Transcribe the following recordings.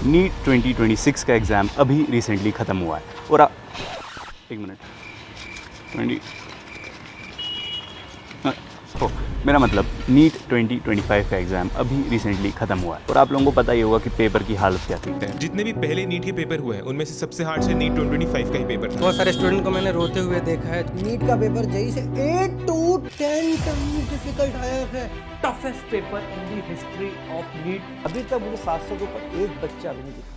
NEET 2026 का exam अभी recently ख़त्म हुआ है और एक मिनट 20 मेरा मतलब नीट 2025 का एग्ज़ाम अभी रिसेंटली ख़त्म हुआ है और आप लोगों को पता ही होगा कि पेपर की हालत क्या थी। जितने भी पहले नीट के पेपर हुए हैं उनमें से सबसे हार्ड से नीट 2025 का ही पेपर था। बहुत सारे स्टूडेंट को मैंने रोते हुए देखा है। नीट का पेपर जेई से 8 to 10 टाइम्स डिफिकल्ट आया है। Toughest paper in the history of NEET. अभी तक मुझे 700 के ऊपर एक बच्चा भी नहीं दिखा।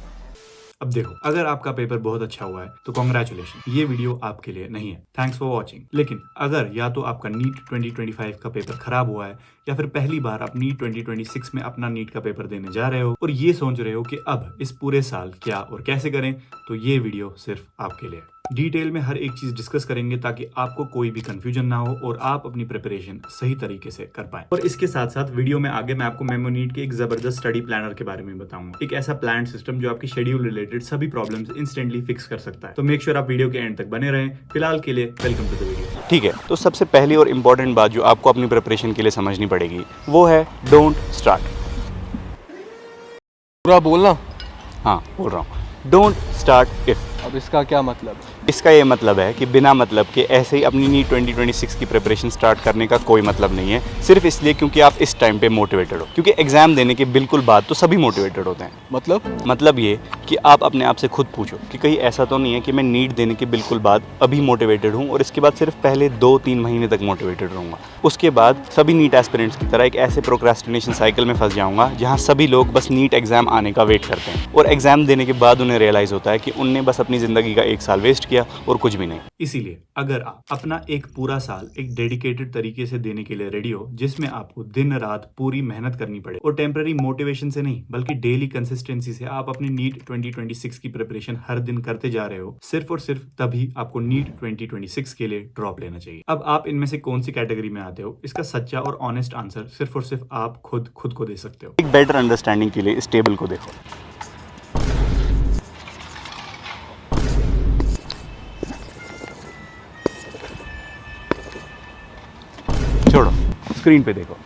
अब देखो, अगर आपका पेपर बहुत अच्छा हुआ है तो कॉन्ग्रेचुलेशन, ये वीडियो आपके लिए नहीं है, थैंक्स फॉर वॉचिंग। लेकिन अगर या तो आपका नीट 2025 का पेपर खराब हुआ है या फिर पहली बार आप नीट 2026 में अपना नीट का पेपर देने जा रहे हो और ये सोच रहे हो कि अब इस पूरे साल क्या और कैसे करें, तो ये वीडियो सिर्फ आपके लिए। डिटेल में हर एक चीज डिस्कस करेंगे ताकि आपको कोई भी कंफ्यूजन ना हो और आप अपनी प्रिपरेशन सही तरीके से कर पाएं। और इसके साथ साथ वीडियो में आगे मैं आपको मेमो नीट के एक जबरदस्त स्टडी प्लानर के बारे में बताऊंगा, एक ऐसा प्लान सिस्टम जो आपकी शेड्यूल रिलेटेड सभी प्रॉब्लम्स इंस्टेंटली फिक्स कर सकता है। तो मेक श्योर आप वीडियो के एंड तक बने रहें। फिलहाल के लिए वेलकम टू द वीडियो। ठीक है, तो सबसे पहली और इम्पॉर्टेंट बात जो आपको अपनी प्रिपरेशन के लिए समझनी पड़ेगी वो है डोंट स्टार्ट। पूरा बोलना। हाँ, बोल रहा हूँ, डोंट स्टार्ट इफ। अब इसका क्या मतलब? इसका ये मतलब है कि बिना मतलब के ऐसे ही अपनी नीट 2026 की प्रिपरेशन स्टार्ट करने का कोई मतलब नहीं है, सिर्फ इसलिए क्योंकि आप इस टाइम पे मोटिवेटेड हो। क्योंकि एग्जाम देने के बिल्कुल बाद तो सभी मोटिवेटेड होते हैं। मतलब ये कि आप अपने आप से खुद पूछो कि कहीं ऐसा तो नहीं है कि मैं नीट देने के बिल्कुल बाद अभी मोटिवेटेड हूँ और इसके बाद सिर्फ पहले 2-3 महीने तक मोटिवेटेड रहूँगा, उसके बाद सभी नीट एस्पिरेंट्स की तरह एक ऐसे प्रोक्रेस्टिनेशन साइकिल में फंस जाऊँगा जहाँ सभी लोग बस नीट एग्जाम आने का वेट करते हैं और एग्जाम देने के बाद उन्हें रियलाइज़ होता है कि उनने बस अपनी ज़िंदगी का 1 साल वेस्ट किया और कुछ भी नहीं। इसीलिए अगर आप अपना एक पूरा साल एक डेडिकेटेड तरीके से देने के लिए रेडी हो, जिसमें आपको दिन रात पूरी मेहनत करनी पड़े और टेम्पररी मोटिवेशन से नहीं बल्कि डेली कंसिस्टेंसी से आप अपनी नीट 2026 की प्रिपरेशन हर दिन करते जा रहे हो, सिर्फ और सिर्फ तभी आपको नीट 2026 के लिए ड्रॉप लेना चाहिए। अब आप इनमें से कौन सी कैटेगरी में आते हो, इसका सच्चा और ऑनेस्ट आंसर सिर्फ और सिर्फ आप खुद को दे सकते हो। एक बेटर अंडरस्टैंडिंग के लिए इस टेबल को देखो। छोड़ो, स्क्रीन पे देखो।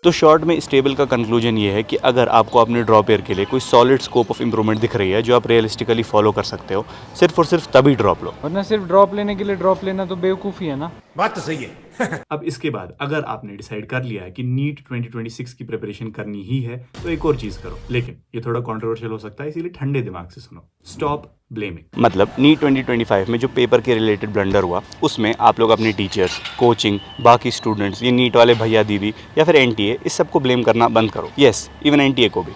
तो शॉर्ट में इस टेबल का कंक्लूजन ये है कि अगर आपको अपने ड्रॉप ईयर के लिए कोई सॉलिड स्कोप ऑफ इंप्रूवमेंट दिख रही है जो आप रियलिस्टिकली फॉलो कर सकते हो, सिर्फ और सिर्फ तभी ड्रॉप लो। वरना सिर्फ ड्रॉप लेने के लिए ड्रॉप लेना तो बेवकूफ़ी है ना। बात तो सही है। अब इसके बाद अगर आपने डिसाइड कर लिया है कि नीट 2026 की प्रिपरेशन करनी ही है, तो एक और चीज करो, लेकिन ये थोड़ा कंट्रोवर्शियल हो सकता है, इसीलिए ठंडे दिमाग से सुनो। Stop blaming. मतलब नीट 2025 में जो पेपर के रिलेटेड ब्लंडर हुआ उसमें आप लोग अपने टीचर्स, कोचिंग, बाकी स्टूडेंट्स, ये नीट वाले भैया दीदी या फिर एनटीए, इस सबको ब्लेम करना बंद करो। यस, इवन एनटीए को भी।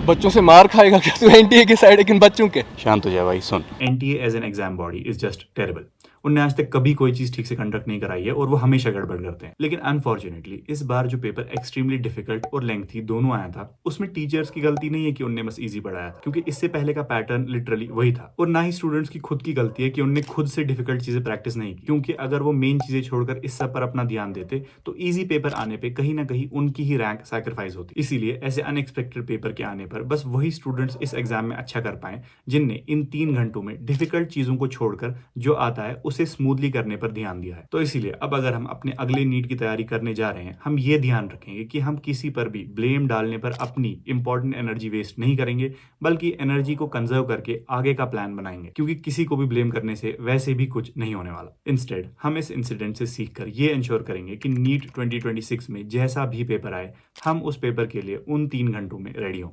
बच्चों से मार खाएगा क्या तू एनटीए के साइड, लेकिन बच्चों के? शांत हो जाए भाई, सुन। NTA as an exam body is just terrible. उनने आज तक कभी कोई चीज ठीक से कंडक्ट नहीं कराई है और वो हमेशा गड़बड़ करते हैं। लेकिन अनफॉर्चुनेटली इस बार जो पेपर एक्सट्रीमली डिफिकल्ट और लेंथी दोनों आया था, उसमें टीचर्स की गलती नहीं है कि उनने बस इजी पढ़ाया था, क्योंकि इससे पहले का पैटर्न लिटरली वही था। और ना ही स्टूडेंट्स की खुद की गलती है कि उनने खुद से डिफिकल्ट चीजें प्रैक्टिस नहीं की, क्योंकि अगर वो मेन चीजें छोड़कर इस सब पर अपना ध्यान देते तो ईजी पेपर आने पर कहीं ना कहीं उनकी ही रैंक सैक्रिफाइस होती। इसीलिए ऐसे अनएक्सपेक्टेड पेपर के आने पर बस वही स्टूडेंट्स इस एग्जाम में अच्छा कर पाए जिनने इन 3 घंटों में डिफिकल्ट चीजों को छोड़कर जो आता है उसे स्मूथली करने पर ध्यान दिया है। तो इसीलिए अब अगर हम अपने अगले नीट की तैयारी करने जा रहे हैं, हम ये ध्यान रखेंगे कि हम किसी पर भी ब्लेम डालने पर अपनी इंपॉर्टेंट एनर्जी वेस्ट नहीं करेंगे, बल्कि एनर्जी को कंजर्व करके आगे का प्लान बनाएंगे, क्योंकि किसी को भी ब्लेम करने से वैसे भी कुछ नहीं होने वाला। इंस्टेड हम इस इंसिडेंट से सीखकर ये इंश्योर करेंगे कि नीट 2026 में जैसा भी पेपर आए, हम उस पेपर के लिए उन 3 घंटों में रेडी हो।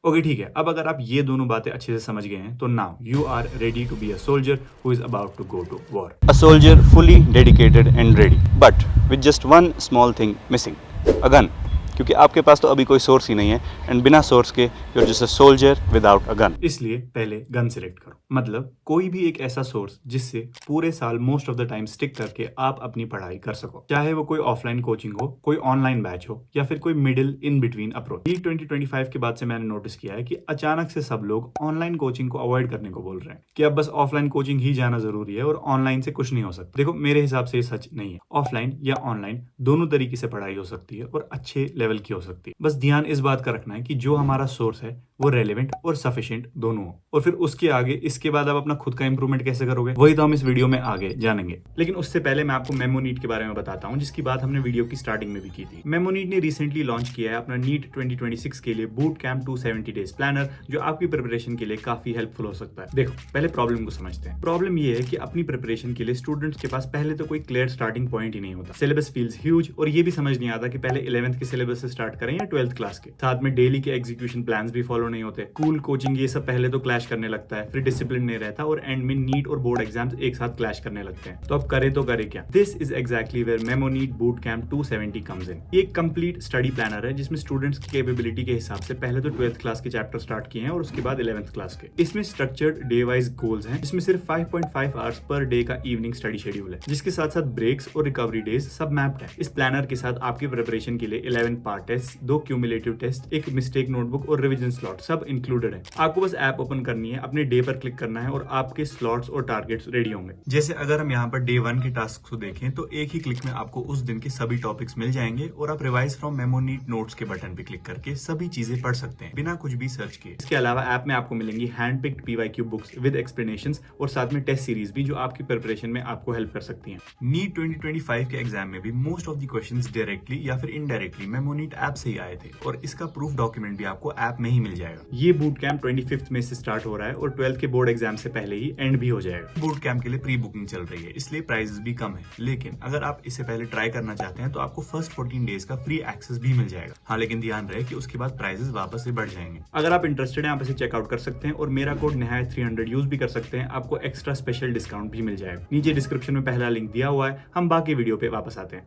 ओके, ठीक है। अब अगर आप ये दोनों बातें अच्छे से समझ गए हैं, तो now you are ready to be a soldier who is about to go to war. A soldier fully dedicated and ready, but with just one small thing missing, a gun. क्योंकि आपके पास तो अभी कोई सोर्स ही नहीं है and बिना source के you are just a soldier without a gun. इसलिए पहले गन सिलेक्ट करो, मतलब कोई भी एक ऐसा सोर्स जिससे पूरे साल most of the time stick करके आप अपनी पढ़ाई कर सको, चाहे वो कोई ऑफलाइन कोचिंग हो, कोई ऑनलाइन बैच हो या फिर कोई मिडिल इन बिटवीन अप्रोच। ये 2025 के बाद से मैंने नोटिस किया है कि अचानक से सब लोग ऑनलाइन कोचिंग को अवॉइड करने को बोल रहे हैं कि अब बस ऑफलाइन कोचिंग ही जाना जरूरी है और ऑनलाइन से कुछ नहीं हो सकता। देखो, मेरे हिसाब से ये सच नहीं है। ऑफलाइन या ऑनलाइन दोनों तरीके से पढ़ाई हो सकती है और अच्छे लेवल लेवल की हो सकती है। बस ध्यान इस बात का रखना है कि जो हमारा सोर्स है वो रेलेवेंट और सफिशिएंट दोनों हो, और फिर उसके आगे इसके बाद आप अपना खुद का इंप्रूवमेंट कैसे करोगे वही तो हम इस वीडियो में आगे जानेंगे। लेकिन उससे पहले मैं आपको मेमोनीट के बारे में बताता हूँ, जिसकी बात हमने वीडियो की स्टार्टिंग में भी की थी। मेमोनीट ने रिसेंटली लॉन्च किया है अपना नीट 2026 के लिए बूट कैंप 270 डेज प्लानर, जो आपकी प्रिपरेशन के लिए काफी हेल्पफुल हो सकता है। देखो पहले प्रॉब्लम को समझते हैं। प्रॉब्लम ये है कि अपनी प्रिपरेशन के लिए स्टूडेंट्स के पास पहले तो कोई क्लियर स्टार्टिंग पॉइंट ही नहीं होता। सिलेबस फील्स ह्यूज, और ये भी समझ नहीं आता कि पहले 11th के सिलेबस से स्टार्ट करें या 12th क्लास के। साथ में डेली के एग्जीक्यूशन प्लान्स भी फॉलो नहीं होते। कूल कोचिंग ये सब पहले तो क्लैश करने लगता है, फिर डिसिप्लिन नहीं रहता, और एंड में नीट और बोर्ड एग्जाम्स एक साथ क्लैश करने लगते हैं। तो अब करे तो करे क्या? This is exactly where MemoNEET boot camp 270 comes in. ये एक कंप्लीट स्टडी प्लानर है जिसमें स्टूडेंट्स की कैपेबिलिटी के हिसाब से पहले तो 12th क्लास के चैप्टर स्टार्ट किए हैं और उसके बाद 11th क्लास के। इसमें स्ट्रक्चर्ड डे वाइज गोल्स हैं, जिसमें सिर्फ 5.5 आवर्स पर डे का इवनिंग स्टडी शेड्यूल है, जिसके साथ साथ ब्रेक्स और रिकवरी डेज सब मैप्ड है। इस प्लानर के साथ आपकी प्रिपरेशन के लिए 11 पार्ट टेस्ट, 2 क्यूमुलेटिव टेस्ट, एक मिस्टेक नोटबुक और रिवीजन स्लॉट सब इंक्लूडेड है। आपको बस ऐप ओपन करनी है, अपने डे पर क्लिक करना है और आपके स्लॉट्स और टारगेट्स रेडी होंगे। जैसे अगर हम यहाँ पर डे 1 के टास्क को देखें तो एक ही क्लिक में आपको उस दिन के सभी टॉपिक्स मिल जाएंगे और आप रिवाइज फ्रॉम मेमोनीट नोट्स के बटन पे क्लिक करके सभी चीजें पढ़ सकते हैं बिना कुछ भी सर्च किए। इसके अलावा ऐप में आपको मिलेंगी hand picked PYQ books with explanations और साथ में टेस्ट सीरीज भी, जो आपकी प्रिपरेशन में आपको हेल्प कर सकती हैं। नीट 2025 के एग्जाम में भी most of the questions directly या फिर इनडायरेक्टली मेमोनीट ऐप से ही आए थे, और इसका प्रूफ डॉक्यूमेंट भी आपको ऐप में ही मिल जाएगा। ये बूट कैंप 25 में से स्टार्ट हो रहा है और 12th के बोर्ड एग्जाम से पहले ही एंड भी हो जाएगा। बूट कैंप के लिए प्री बुकिंग चल रही है, इसलिए प्राइसेस भी कम है, लेकिन अगर आप इसे पहले ट्राई करना चाहते हैं तो आपको फर्स्ट 14 डेज का फ्री एक्सेस भी मिल जाएगा। हाँ, लेकिन ध्यान रहे कि उसके बाद प्राइसेस वापस से बढ़ जाएंगे। अगर आप इंटरेस्टेड हैं आप इसे चेकआउट कर सकते हैं और मेरा कोड निहायत 300 यूज भी कर सकते हैं, आपको एक्स्ट्रा स्पेशल डिस्काउंट भी मिल जाएगा। नीचे डिस्क्रिप्शन में पहला लिंक दिया हुआ है। हम बाकी वीडियो पे वापस आते हैं।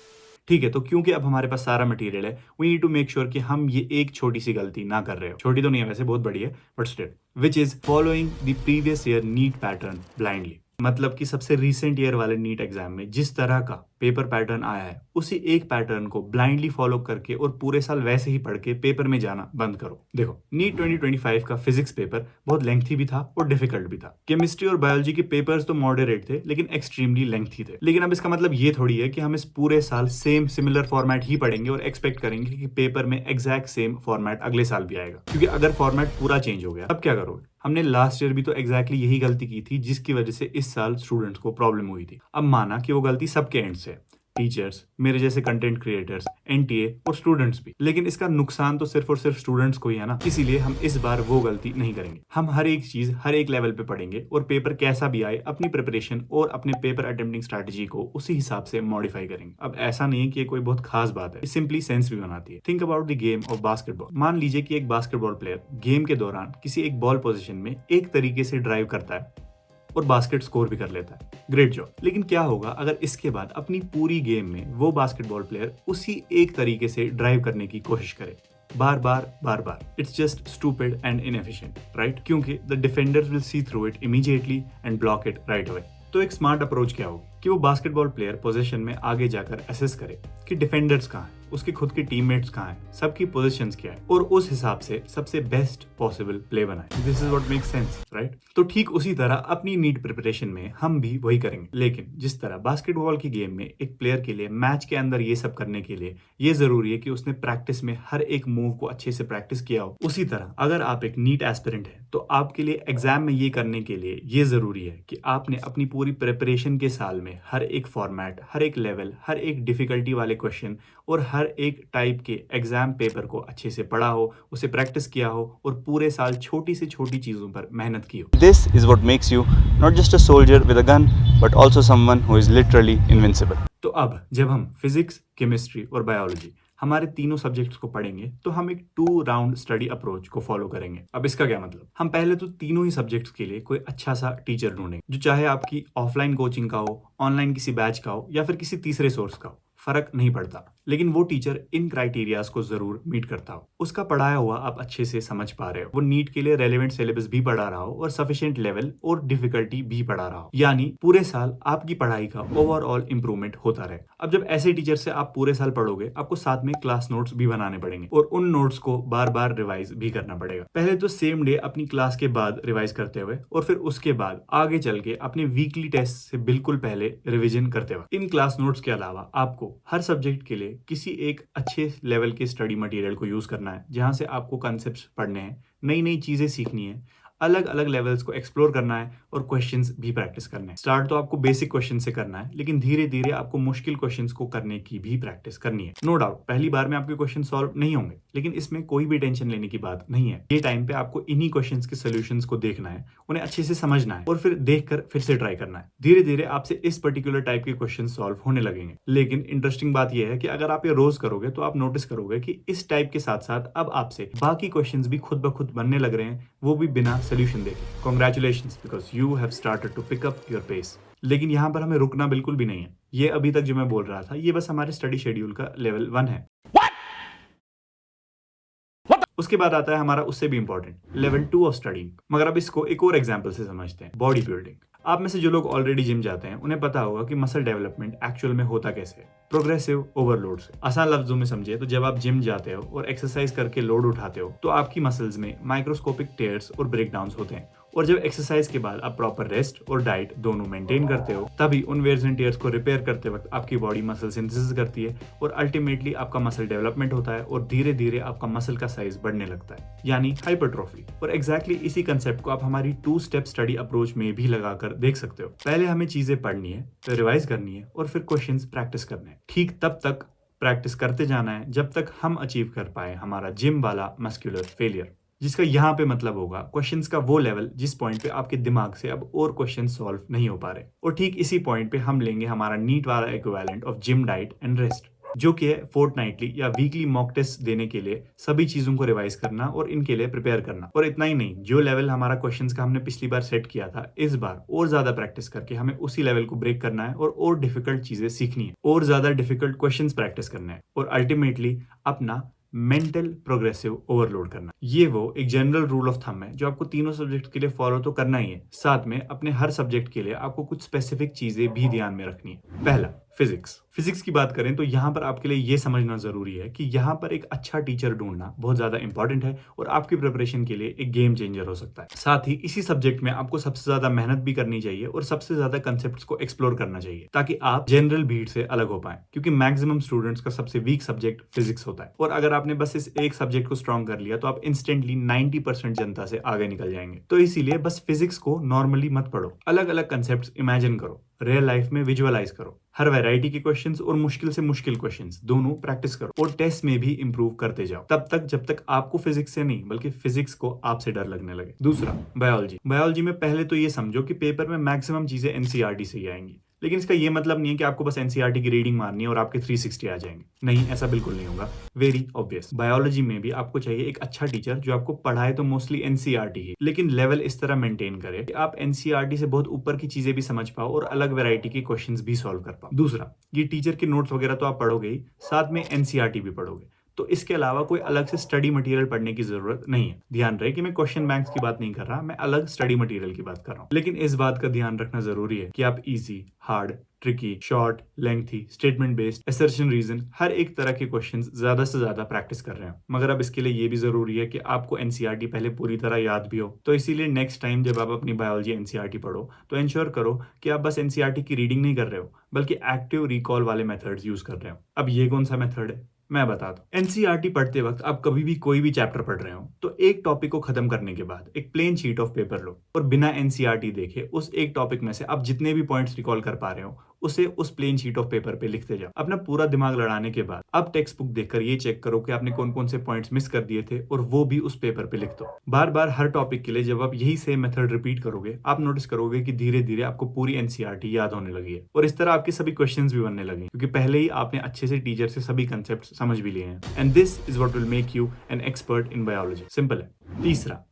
ठीक है, तो क्योंकि अब हमारे पास सारा मटेरियल है, we need to make sure कि हम ये एक छोटी सी गलती ना कर रहे हो। छोटी तो नहीं है वैसे, बहुत बड़ी है, but still, which is following the previous year NEET pattern blindly. मतलब कि सबसे रीसेंट ईयर वाले नीट एग्जाम में जिस तरह का पेपर पैटर्न आया है, उसी एक पैटर्न को ब्लाइंडली फॉलो करके और पूरे साल वैसे ही पढ़ के पेपर में जाना बंद करो। देखो, नीट 2025 का फिजिक्स पेपर बहुत लेंथी भी था और डिफिकल्ट भी था। केमिस्ट्री और बायोलॉजी के पेपर्स तो मॉडरेट थे, लेकिन एक्सट्रीमली लेंथी थे। लेकिन अब इसका मतलब ये थोड़ी है कि हम इस पूरे साल सेम सिमिलर फॉर्मेट ही पढ़ेंगे और एक्सपेक्ट करेंगे कि पेपर में एग्जैक्ट सेम फॉर्मेट अगले साल भी आएगा। क्योंकि अगर फॉर्मेट पूरा चेंज हो गया अब क्या करोगे? हमने लास्ट ईयर भी तो एग्जैक्टली यही गलती की थी, जिसकी वजह से इस साल स्टूडेंट्स को प्रॉब्लम हुई थी। अब माना कि वो गलती सबके एंड से, टीचर्स, मेरे जैसे कंटेंट क्रिएटर्स, NTA और स्टूडेंट्स भी, लेकिन इसका नुकसान तो सिर्फ और सिर्फ स्टूडेंट्स को ही है ना। इसीलिए हम इस बार वो गलती नहीं करेंगे। हम हर एक चीज हर एक लेवल पे पढ़ेंगे और पेपर कैसा भी आए अपनी प्रिपरेशन और अपने पेपर अटेम्प्टिंग स्ट्रैटेजी को उसी हिसाब से मॉडिफाई करेंगे। अब ऐसा नहीं है कि ये कोई बहुत खास बात है, सिंपली सेंस भी बनाती है। Think about the game of basketball. मान लीजिए कि एक बास्केटबॉल प्लेयर गेम के दौरान किसी एक बॉल पोजीशन में एक तरीके से ड्राइव करता है और बास्केट स्कोर भी कर लेता है, ग्रेट जॉब। लेकिन क्या होगा अगर इसके बाद अपनी पूरी गेम में वो बास्केटबॉल प्लेयर उसी एक तरीके से ड्राइव करने की कोशिश करे, बार बार? It's just stupid and inefficient, right? क्योंकि the defenders will see through it immediately and block it right away. तो एक स्मार्ट अप्रोच क्या होगी कि वो बास्केटबॉल प्लेयर पोजीशन में आगे जाकर असेस करे कि डिफेंडर्स कहाँ हैं, उसके खुद के टीममेट्स कहाँ हैं, सबकी पोजीशंस क्या है, और उस हिसाब से सबसे बेस्ट पॉसिबल प्ले बनाए। This is what makes sense, right? तो ठीक उसी तरह अपनी नीट प्रिपरेशन में हम भी वही करेंगे। लेकिन जिस तरह बास्केटबॉल की गेम में एक प्लेयर के लिए मैच के अंदर ये सब करने के लिए ये जरूरी है कि उसने प्रैक्टिस में हर एक मूव को अच्छे से प्रैक्टिस किया हो, उसी तरह अगर आप एक नीट एस्पिरेंट है तो आपके लिए एग्जाम में ये करने के लिए ये जरूरी है कि आपने अपनी पूरी प्रिपरेशन के साल में हर एक फॉर्मेट, हर एक लेवल, हर एक डिफिकल्टी वाले क्वेश्चन और हर एक टाइप के एग्जाम पेपर को अच्छे से पढ़ा हो, उसे प्रैक्टिस किया हो और पूरे साल छोटी से छोटी चीजों पर मेहनत की हो। This is what makes you not just a soldier with a gun, but also someone who is literally invincible. तो अब जब हम फिजिक्स, केमिस्ट्री और बायोलॉजी हमारे तीनों सब्जेक्ट्स को पढ़ेंगे तो हम एक 2 राउंड स्टडी अप्रोच को फॉलो करेंगे। अब इसका क्या मतलब? हम पहले तो तीनों ही सब्जेक्ट्स के लिए कोई अच्छा सा टीचर ढूंढेंगे, जो चाहे आपकी ऑफलाइन कोचिंग का हो, ऑनलाइन किसी बैच का हो या फिर किसी तीसरे सोर्स का हो, फर्क नहीं पड़ता, लेकिन वो टीचर इन क्राइटेरियाज को जरूर मीट करता हो। उसका पढ़ाया हुआ आप अच्छे से समझ पा रहे हो, वो नीट के लिए रेलेवेंट सिलेबस भी पढ़ा रहा हो और सफिशिएंट लेवल और डिफिकल्टी भी पढ़ा रहा हो, यानी पूरे साल आपकी पढ़ाई का ओवरऑल इंप्रूवमेंट होता रहे। अब जब ऐसे टीचर से आप पूरे साल पढ़ोगे, आपको साथ में क्लास नोट्स भी बनाने पड़ेंगे और उन नोट्स को बार बार रिवाइज भी करना पड़ेगा। पहले तो सेम डे अपनी क्लास के बाद रिवाइज करते हुए और फिर उसके बाद आगे चल के अपने वीकली टेस्ट से बिल्कुल पहले रिविजन करते हुए। इन क्लास नोट्स के अलावा आपको हर सब्जेक्ट के लिए किसी एक अच्छे लेवल के स्टडी मटेरियल को यूज करना है, जहां से आपको कॉन्सेप्ट्स पढ़ने हैं, नई नई चीजें सीखनी है, अलग अलग लेवल्स को एक्सप्लोर करना है और क्वेश्चंस भी प्रैक्टिस करना है। स्टार्ट तो आपको बेसिक क्वेश्चन से करना है, लेकिन धीरे धीरे आपको मुश्किल क्वेश्चंस को करने की भी प्रैक्टिस करनी है। नो डाउट पहली बार में आपके क्वेश्चन सॉल्व नहीं होंगे, लेकिन इसमें कोई भी टेंशन लेने की बात नहीं है। ये टाइम पे आपको इन्हीं क्वेश्चंस के सॉल्यूशंस को देखना है, उन्हें अच्छे से समझना है और फिर देखकर फिर से ट्राई करना है। धीरे धीरे आपसे इस पर्टिकुलर टाइप के क्वेश्चन सॉल्व होने लगेंगे। लेकिन इंटरेस्टिंग बात यह है कि अगर आप ये रोज करोगे तो आप नोटिस करोगे कि इस टाइप के साथ साथ अब आपसे बाकी क्वेश्चंस भी खुद ब खुद बनने लग रहे हैं, वो भी बिना सोल्यूशन देखे। Congratulations, because you have started to pick up your pace. लेकिन यहाँ पर हमें रुकना बिल्कुल भी नहीं है। ये अभी तक जो मैं बोल रहा था, ये बस हमारे स्टडी शेड्यूल का लेवल 1 है। उसके बाद आता है हमारा उससे भी इंपॉर्टेंट लेवल 2 ऑफ स्टडीइंग। मगर अब इसको एक और एग्जांपल से समझते हैं, बॉडी बिल्डिंग। आप में से जो लोग ऑलरेडी जिम जाते हैं उन्हें पता होगा कि मसल डेवलपमेंट एक्चुअल में होता कैसे है, प्रोग्रेसिव ओवरलोड से। आसान लफ्जों में समझिए तो जब आप जिम जाते हो और एक्सरसाइज करके लोड उठाते हो तो आपकी मसल्स में माइक्रोस्कोपिक टेयर्स और ब्रेकडाउन्स होते हैं, और जब एक्सरसाइज के बाद आप प्रॉपर रेस्ट और डाइट दोनों मेंटेन करते हो, तभी उन वेयर्स एंड टियर्स को रिपेयर करते वक्त आपकी बॉडी मसल सिंथेसिस करती है और अल्टीमेटली आपका मसल डेवलपमेंट होता है और धीरे धीरे आपका मसल का साइज बढ़ने लगता है, यानी हाइपरट्रॉफी। और एग्जैक्टली इसी कंसेप्ट को आप हमारी 2 स्टेप स्टडी अप्रोच में भी लगाकर देख सकते हो। पहले हमें चीजें पढ़नी है, फिर रिवाइज करनी है और फिर क्वेश्चंस प्रैक्टिस करने हैं। ठीक तब तक प्रैक्टिस करते जाना है जब तक हम अचीव कर पाए हमारा जिम वाला मस्कुलर फेलियर, जिसका यहाँ पे मतलब होगा क्वेश्चंस का वो लेवल जिस पॉइंट पे आपके दिमाग से अब और क्वेश्चन सॉल्व नहीं हो पा रहे। और ठीक इसी पॉइंट पे हम लेंगे हमारा नीट वाला equivalent of gym, diet and rest, जो कि है फोर्टनाइटली या वीकली मॉक टेस्ट देने के लिए सभी चीजों को रिवाइज करना और इनके लिए प्रिपेयर करना। और इतना ही नहीं, जो लेवल हमारा क्वेश्चंस का हमने पिछली बार सेट किया था, इस बार और ज्यादा प्रैक्टिस करके हमें उसी लेवल को ब्रेक करना है और डिफिकल्ट चीजें सीखनी है, और ज्यादा डिफिकल्ट क्वेश्चंस प्रैक्टिस करना है और अल्टीमेटली अपना मेंटल प्रोग्रेसिव ओवरलोड करना। ये वो एक जनरल रूल ऑफ थंब है जो आपको तीनों सब्जेक्ट के लिए फॉलो तो करना ही है, साथ में अपने हर सब्जेक्ट के लिए आपको कुछ स्पेसिफिक चीजें भी ध्यान में रखनी है। पहला, फिजिक्स की बात करें तो यहाँ पर आपके लिए ये समझना जरूरी है कि यहाँ पर एक अच्छा टीचर ढूंढना बहुत ज्यादा इंपॉर्टेंट है और आपकी प्रिपरेशन के लिए एक गेम चेंजर हो सकता है। साथ ही इसी सब्जेक्ट में आपको सबसे ज्यादा मेहनत भी करनी चाहिए और सबसे ज्यादा कंसेप्ट्स को एक्सप्लोर करना चाहिए, ताकि आप जनरल भीड़ से अलग हो पाए, क्योंकि मैक्सिमम स्टूडेंट्स का सबसे वीक सब्जेक्ट फिजिक्स होता है। और अगर आपने बस इस एक सब्जेक्ट को स्ट्रॉन्ग कर लिया तो आप इंस्टेंटली 90% जनता से आगे निकल जाएंगे। तो इसीलिए बस फिजिक्स को नॉर्मली मत पढ़ो, अलग अलग कंसेप्ट्स इमेजिन करो, रियल लाइफ में विजुअलाइज करो, हर वैरायटी के क्वेश्चंस और मुश्किल से मुश्किल क्वेश्चंस दोनों प्रैक्टिस करो और टेस्ट में भी इंप्रूव करते जाओ, तब तक जब तक आपको फिजिक्स से नहीं बल्कि फिजिक्स को आपसे डर लगने लगे। दूसरा, बायोलॉजी में पहले तो ये समझो कि पेपर में मैक्सिमम चीजें एनसीईआरटी से ही आएंगी, लेकिन इसका ये मतलब नहीं है कि आपको बस एनसीईआरटी की रीडिंग मारनी है और आपके 360 आ जाएंगे। नहीं, ऐसा बिल्कुल नहीं होगा। वेरी ऑब्वियस, बायोलॉजी में भी आपको चाहिए एक अच्छा टीचर जो आपको पढ़ाए तो मोस्टली एनसीईआरटी ही, लेकिन लेवल इस तरह मेंटेन करे कि आप एनसीईआरटी से बहुत ऊपर की चीजें भी समझ पाओ और अलग वैरायटी के क्वेश्चंस भी सॉल्व कर पाओ। दूसरा, ये टीचर के नोट्स वगैरह तो आप पढ़ोगे ही, साथ में एनसीईआरटी भी पढ़ोगे, तो इसके अलावा कोई अलग से स्टडी मटेरियल पढ़ने की जरूरत नहीं है। ध्यान रहे कि मैं क्वेश्चन बैंक्स की बात नहीं कर रहा, मैं अलग स्टडी मटेरियल की बात कर रहा हूँ। लेकिन इस बात का ध्यान रखना जरूरी है कि आप easy, hard, tricky, short, lengthy, statement based, assertion reason, हर एक तरह के क्वेश्चंस ज्यादा से ज्यादा प्रैक्टिस कर रहे हो। मगर अब इसके लिए ये भी जरूरी है कि आपको एनसीईआरटी पहले पूरी तरह याद भी हो। तो इसीलिए नेक्स्ट टाइम जब आप अपनी बायोलॉजी एनसीईआरटी पढ़ो तो इंश्योर करो कि आप बस एनसीईआरटी की रीडिंग नहीं कर रहे हो, बल्कि एक्टिव रिकॉल वाले मेथड्स यूज कर रहे हो। अब ये कौन सा मेथड है मैं बता दूं। एनसीईआरटी पढ़ते वक्त आप कभी भी कोई भी चैप्टर पढ़ रहे हो तो एक टॉपिक को खत्म करने के बाद एक प्लेन शीट ऑफ पेपर लो और बिना एनसीईआरटी देखे उस एक टॉपिक में से आप जितने भी पॉइंट्स रिकॉल कर पा रहे हो उसे उस प्लेन शीट ऑफ पेपर पे लिखते जाओ। अपना पूरा दिमाग लड़ाने के बाद अब टेक्स्ट बुक देखकर ये चेक करो कि आपने कौन कौन से पॉइंट्स मिस कर दिए थे और वो भी उस पेपर पे लिख दो। बार बार हर टॉपिक के लिए जब आप यही सेम मेथड रिपीट करोगे, आप नोटिस करोगे कि धीरे धीरे आपको पूरी एनसीईआरटी याद होने लगी है और इस तरह आपके सभी क्वेश्चंस भी बनने लगे, क्योंकि पहले ही आपने अच्छे से टीचर से सभी कंसेप्ट समझ भी लिए हैं। And this is what will make you an expert in biology. Simple है। तीसरा,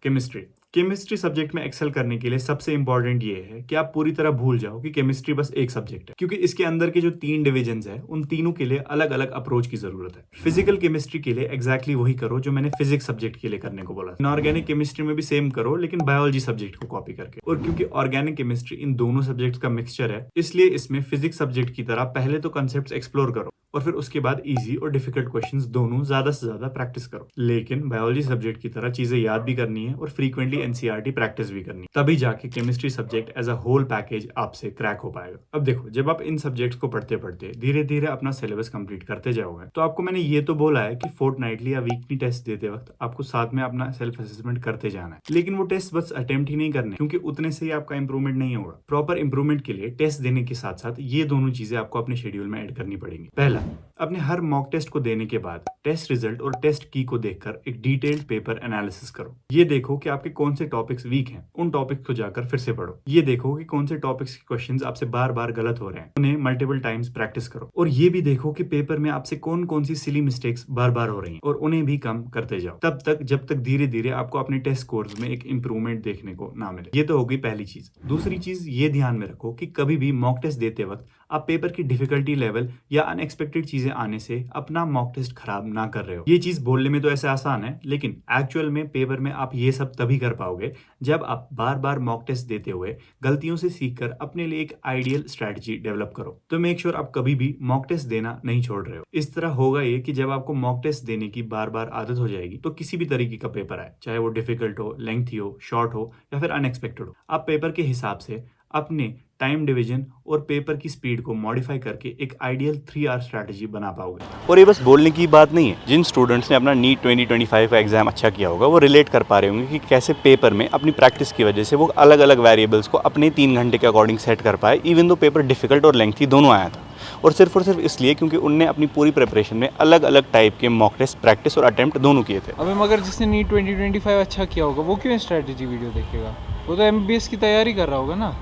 केमिस्ट्री सब्जेक्ट में एक्सेल करने के लिए सबसे इंपॉर्टेंट ये है कि आप पूरी तरह भूल जाओ कि केमिस्ट्री बस एक सब्जेक्ट है, क्योंकि इसके अंदर के जो 3 डिविजन्स है उन तीनों के लिए अलग अलग अप्रोच की जरूरत है। फिजिकल केमिस्ट्री के लिए एग्जैक्टली वही करो जो मैंने फिजिक्स सब्जेक्ट के लिए करने को बोला। इनऑर्गेनिक केमिस्ट्री में भी सेम करो, लेकिन बायोलॉजी सब्जेक्ट को कॉपी करके। और क्योंकि ऑर्गेनिक केमिस्ट्री इन दोनों सब्जेक्ट्स का मिक्सचर है, इसलिए इसमें फिजिक्स सब्जेक्ट की तरह पहले तो कंसेप्ट एक्सप्लोर करो और फिर उसके बाद इजी और डिफिकल्ट क्वेश्चंस दोनों ज्यादा से ज्यादा प्रैक्टिस करो। लेकिन बायोलॉजी सब्जेक्ट की तरह चीजें याद भी करनी है और फ्रीक्वेंटली एनसीईआरटी प्रैक्टिस भी करनी है, तभी जाके chemistry subject as a whole package आपसे क्रैक हो पाएगा। अब देखो, जब आप इन सब्जेक्ट्स को पढ़ते पढ़ते धीरे धीरे अपना सिलेबस कंप्लीट करते जाओगे, तो आपको मैंने ये तो बोला है कि फोर्टनाइटली या वीकली टेस्ट देते वक्त आपको साथ में अपना सेल्फ असेसमेंट करते जाना है, लेकिन वो टेस्ट बस अटेम्प्ट ही नहीं करने, क्योंकि उतने से ही आपका इंप्रूवमेंट नहीं होगा। प्रॉपर इंप्रूवमेंट के लिए टेस्ट देने के साथ साथ ये दोनों चीजें आपको अपने शेड्यूल में ऐड करनी पड़ेंगी। पहला, अपने हर मॉक टेस्ट को देने के बाद टेस्ट रिजल्ट और टेस्ट की को देखकर एक डिटेल्ड पेपर एनालिसिस करो। ये देखो कि आपके कौन से टॉपिक्स वीक हैं, उन टॉपिक्स को जाकर फिर से पढ़ो। ये देखो कि कौन से टॉपिक्स के क्वेश्चंस आपसे बार बार गलत हो रहे हैं, उन्हें मल्टीपल टाइम्स प्रैक्टिस करो। और ये भी देखो कि पेपर में आपसे कौन कौन सी सिली मिस्टेक्स बार बार हो रही हैं, और उन्हें भी कम करते जाओ, तब तक जब तक धीरे धीरे आपको अपने टेस्ट स्कोर्स में एक इंप्रूवमेंट देखने को ना मिले। ये तो हो गई पहली चीज। दूसरी चीज ये ध्यान में रखो कि कभी भी मॉक टेस्ट देते वक्त आप पेपर की डिफिकल्टी लेवल या अनएक्सपेक्टेड चीजें आने से अपना मॉक टेस्ट खराब ना कर रहे हो। ये चीज बोलने में तो ऐसे आसान है, लेकिन एक्चुअल में पेपर में आप ये सब तभी कर पाओगे जब आप बार बार मॉक टेस्ट देते हुए गलतियों से सीखकर अपने लिए एक आइडियल स्ट्रेटजी डेवलप करो। तो मेक श्योर आप कभी भी मॉक टेस्ट देना नहीं छोड़ रहे हो। इस तरह होगा ये कि जब आपको मॉक टेस्ट देने की बार बार आदत हो जाएगी, तो किसी भी तरीके का पेपर आए, चाहे वो डिफिकल्ट हो, लेंथी हो, शॉर्ट हो या फिर अनएक्सपेक्टेड हो, आप पेपर के हिसाब से अपने टाइम डिवीजन और पेपर की स्पीड को मॉडिफाई करके एक आइडियल 3R स्ट्रैटेजी बना पाओगे। और ये बस बोलने की बात नहीं है। जिन स्टूडेंट्स ने अपना नीट 2025 का एग्जाम अच्छा किया होगा, वो रिलेट कर पा रहे होंगे कि कैसे पेपर में अपनी प्रैक्टिस की वजह से वो अलग अलग वेरिएबल्स को अपने 3 घंटे के अकॉर्डिंग सेट कर पाए, इवन दो पेपर डिफिकल्ट और लेंथी दोनों आया था। और सिर्फ इसलिए क्योंकि उनने अपनी पूरी प्रिपरेशन में अलग अलग टाइप के मॉक टेस्ट, प्रैक्टिस और अटेम्प्ट दोनों किए थे। अबे मगर जिसने नीट 2025 अच्छा किया होगा वो क्यों स्ट्रैटेजी वीडियो देखेगा? वो तो MBBS की तैयारी कर रहा होगा ना।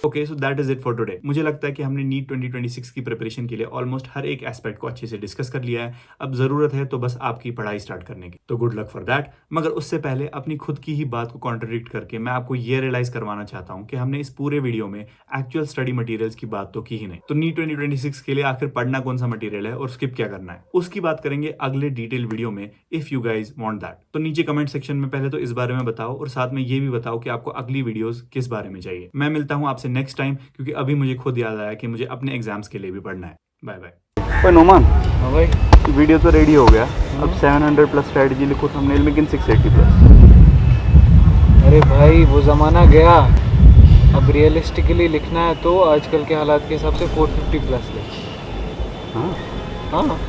Okay, so that is it for today. मुझे लगता है कि हमने नीट 2026 की प्रिपरेशन के लिए ऑलमोस्ट हर एक एस्पेक्ट को अच्छे से डिस्कस कर लिया है। अब जरूरत है तो बस आपकी पढ़ाई स्टार्ट करने की। तो गुड लक फॉर दैट। मगर उससे पहले अपनी खुद की ही बात को कॉन्ट्रडिक्ट करके मैं आपको ये रियलाइज करवाना चाहता हूँ कि हमने इस पूरे वीडियो में एक्चुअल स्टडी मटेरियल्स की बात तो की ही नहीं। तो नीट 2026 के लिए आखिर पढ़ना कौन सा मटेरियल है और स्किप क्या करना है, उसकी बात करेंगे अगले डिटेल वीडियो में, if you guys want that. तो नीचे कमेंट सेक्शन में पहले तो इस बारे में बताओ, और साथ में ये भी बताओ कि आपको अगली वीडियोस किस बारे में चाहिए। मैं मिलता हूँ आपसे नेक्स्ट टाइम, क्योंकि अभी मुझे खुद याद आया कि मुझे अपने एग्जाम्स के लिए भी पढ़ना है। Bye bye. ओए नोमान, हाँ भाई, वीडियो तो रेडी हो गया। अब 700 प्लस स्ट्रैटेजी लिखो थंबनेल में, किन 680 प्लस। अरे भाई वो ज़माना गया। अब रियलिस्टिकली लिखना है तो आजकल के हालात के हिसाब से 450 प्लस लिख। हाँ हाँ,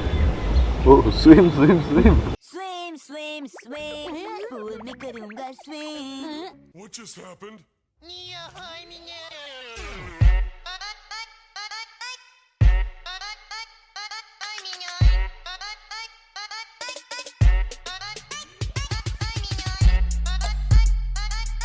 oh swim swim swim. Swim, swim, swim. Pool में करूँगा swim. What just happened?